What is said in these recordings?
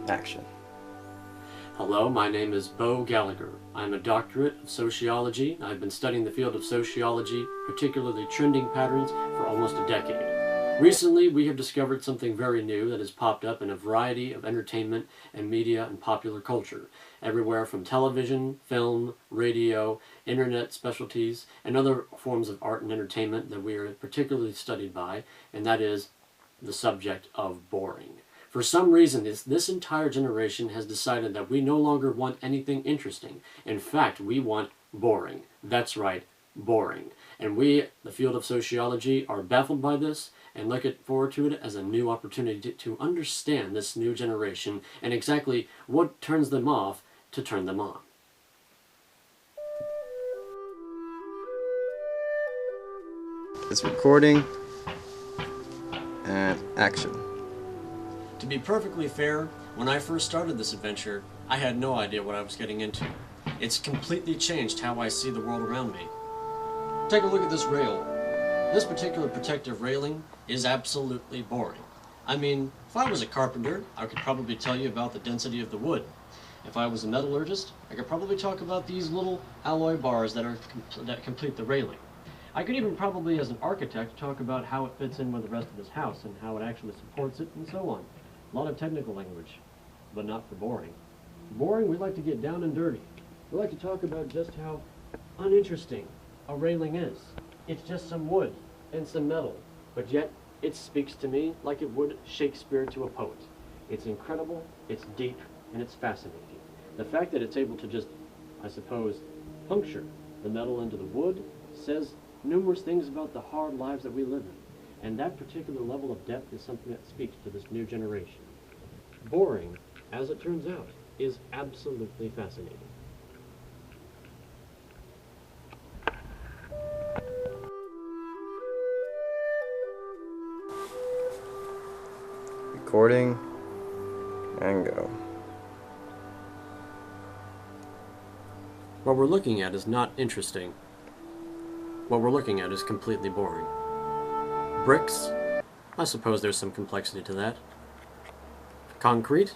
Action. Hello, my name is Beau Gallagher. I'm a doctorate of sociology. I've been studying the field of sociology, particularly trending patterns, for almost a decade. Recently, we have discovered something very new that has popped up in a variety of entertainment and media and popular culture, everywhere from television, film, radio, internet specialties, and other forms of art and entertainment that we are particularly studied by, and that is the subject of boring. For some reason, this entire generation has decided that we no longer want anything interesting. In fact, we want boring. That's right, boring. And we, the field of sociology, are baffled by this and look forward to it as a new opportunity to understand this new generation and exactly what turns them off to turn them on. It's recording and action. To be perfectly fair, when I first started this adventure, I had no idea what I was getting into. It's completely changed how I see the world around me. Take a look at this rail. This particular protective railing is absolutely boring. I mean, if I was a carpenter, I could probably tell you about the density of the wood. If I was a metallurgist, I could probably talk about these little alloy bars that complete the railing. I could even probably, as an architect, talk about how it fits in with the rest of this house and how it actually supports it and so on. A lot of technical language, but not for boring. Boring, we like to get down and dirty. We like to talk about just how uninteresting a railing is. It's just some wood and some metal, but yet it speaks to me like it would Shakespeare to a poet. It's incredible, it's deep, and it's fascinating. The fact that it's able to just, I suppose, puncture the metal into the wood says numerous things about the hard lives that we live in. And that particular level of depth is something that speaks to this new generation. Boring, as it turns out, is absolutely fascinating. Recording and go. What we're looking at is not interesting. What we're looking at is completely boring. Bricks? I suppose there's some complexity to that. Concrete?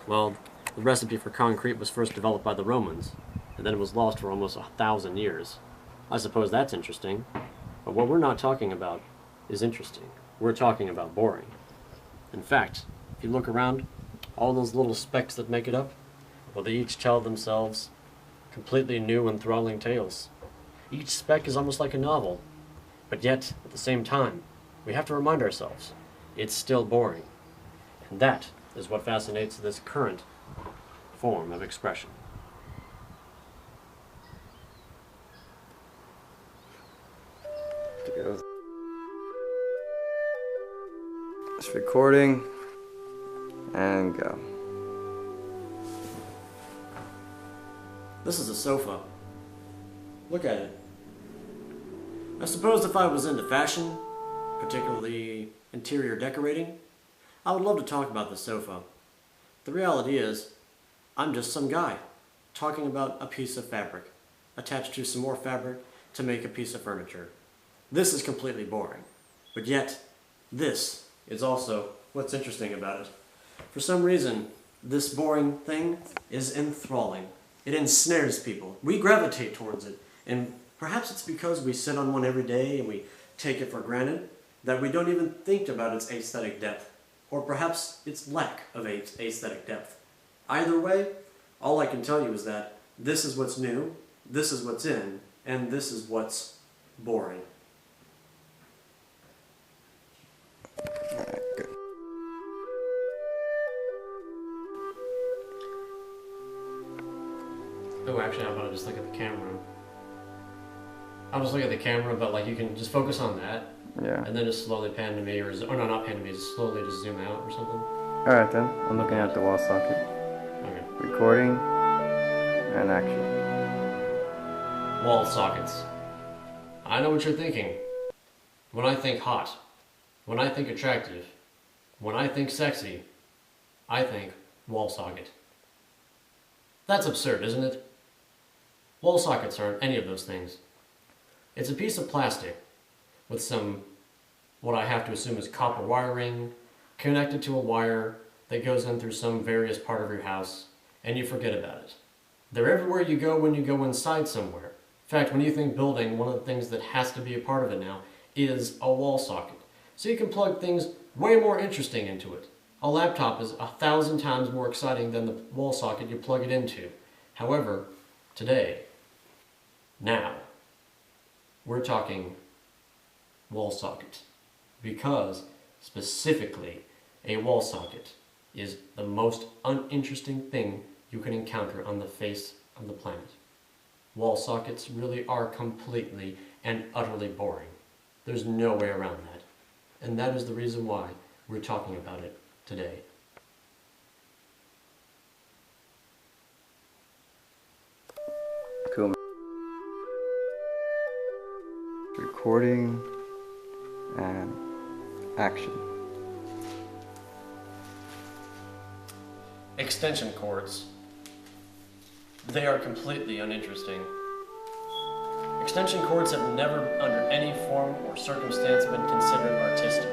Well, the recipe for concrete was first developed by the Romans, and then it was lost for almost 1,000 years. I suppose that's interesting, but what we're not talking about is interesting. We're talking about boring. In fact, if you look around, all those little specks that make it up, well, they each tell themselves completely new, enthralling tales. Each speck is almost like a novel. But yet, at the same time, we have to remind ourselves, it's still boring. And that is what fascinates this current form of expression. It's recording and go. This is a sofa. Look at it. I suppose if I was into fashion, particularly interior decorating, I would love to talk about the sofa. The reality is, I'm just some guy talking about a piece of fabric, attached to some more fabric to make a piece of furniture. This is completely boring, but yet, this is also what's interesting about it. For some reason, this boring thing is enthralling. It ensnares people. We gravitate towards it, and perhaps it's because we sit on one every day and we take it for granted that we don't even think about its aesthetic depth, or perhaps its lack of aesthetic depth. Either way, all I can tell you is that this is what's new, this is what's in, and this is what's boring. Alright, good. Oh, actually, how about I just look at the camera? I'll just look at the camera, but like you can just focus on that, Yeah. and then just slowly pan to me, or no, not pan to me, just slowly just zoom out or something. Alright then, I'm looking at the wall socket. Okay. Recording and action. Wall sockets. I know what you're thinking. When I think hot, when I think attractive, when I think sexy, I think wall socket. That's absurd, isn't it? Wall sockets aren't any of those things. It's a piece of plastic with some, what I have to assume is copper wiring, connected to a wire that goes in through some various part of your house, and you forget about it. They're everywhere you go when you go inside somewhere. In fact, when you think building, one of the things that has to be a part of it now is a wall socket. So you can plug things way more interesting into it. A laptop is 1,000 times more exciting than the wall socket you plug it into. However, today, now, we're talking wall socket. Because, specifically, a wall socket is the most uninteresting thing you can encounter on the face of the planet. Wall sockets really are completely and utterly boring. There's no way around that. And that is the reason why we're talking about it today. Cool. Recording and action. Extension cords. They are completely uninteresting. Extension cords have never, under any form or circumstance, been considered artistic.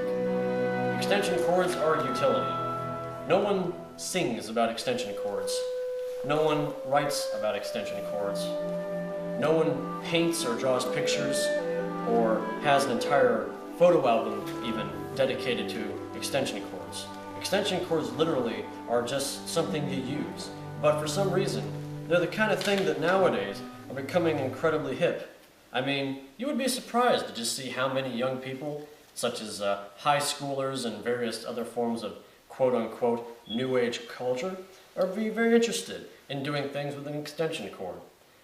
Extension cords are utility. No one sings about extension cords. No one writes about extension cords. No one paints or draws pictures or has an entire photo album even dedicated to extension cords. Extension cords literally are just something you use, but for some reason, they're the kind of thing that nowadays are becoming incredibly hip. I mean, you would be surprised to just see how many young people, such as high schoolers and various other forms of quote-unquote new age culture, are very interested in doing things with an extension cord.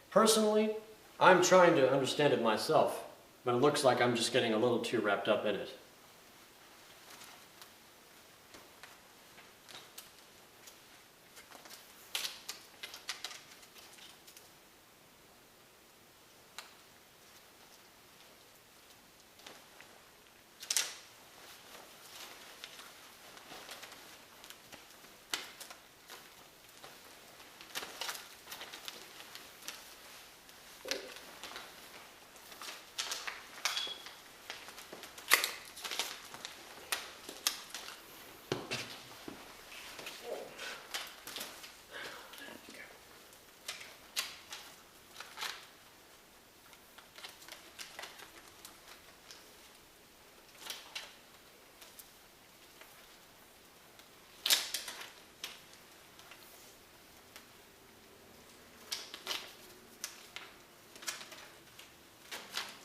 Personally, I'm trying to understand it myself, but it looks like I'm just getting a little too wrapped up in it.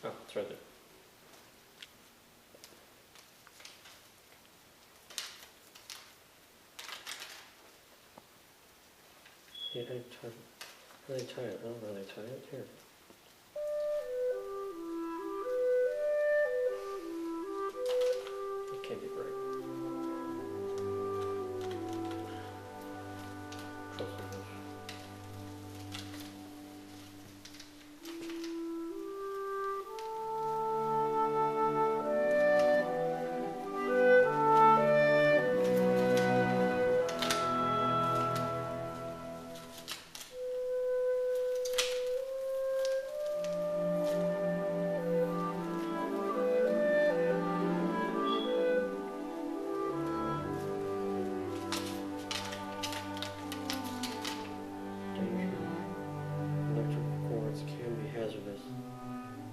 Oh, it's right there. Yeah, really tie it. I don't really tie it here. It can't be right.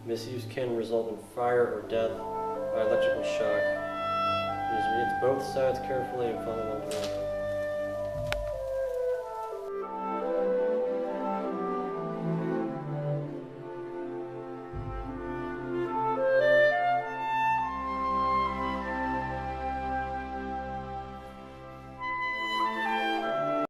Misuse can result in fire or death by electrical shock. Please read both sides carefully and follow along.